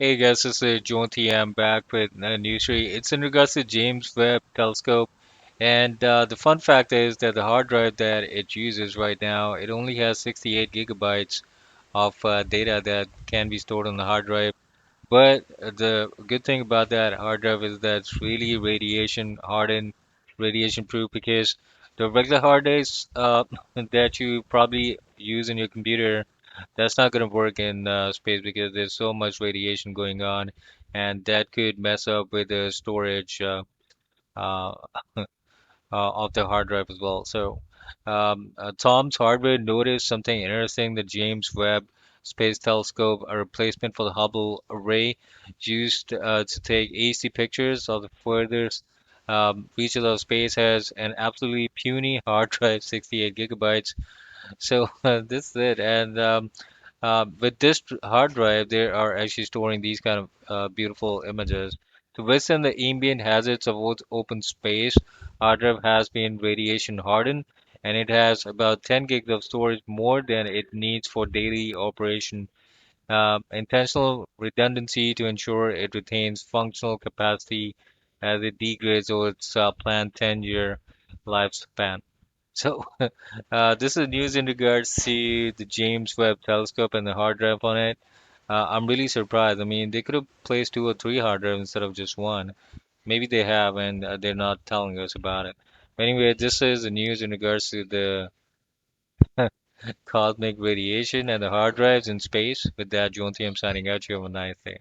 Hey guys, this is JauntyM back with a news story. It's in regards to James Webb Telescope, and the fun fact is that the hard drive that it uses right now, it only has 68 gigabytes of data that can be stored on the hard drive. But the good thing about that hard drive is that it's really radiation hardened, radiation proof because the regular hard disks that you probably use in your computer, that's not going to work in space because there's so much radiation going on, and that could mess up with the storage uh, of the hard drive as well. So, Tom's Hardware noticed something interesting. The James Webb Space Telescope, a replacement for the Hubble array, used to take AC pictures of the furthest reaches of space, has an absolutely puny hard drive, 68 gigabytes. So this is it. And with this hard drive, they are actually storing these kind of beautiful images. To withstand the ambient hazards of open space, hard drive has been radiation hardened, and it has about 10 gigs of storage more than it needs for daily operation. Intentional redundancy to ensure it retains functional capacity as it degrades over its planned 10-year lifespan. So, this is news in regards to the James Webb Telescope and the hard drive on it. I'm really surprised. I mean, they could have placed two or three hard drives instead of just one. Maybe they have, and they're not telling us about it. Anyway, this is the news in regards to the cosmic radiation and the hard drives in space. With that, JauntyM signing out. You have a nice day.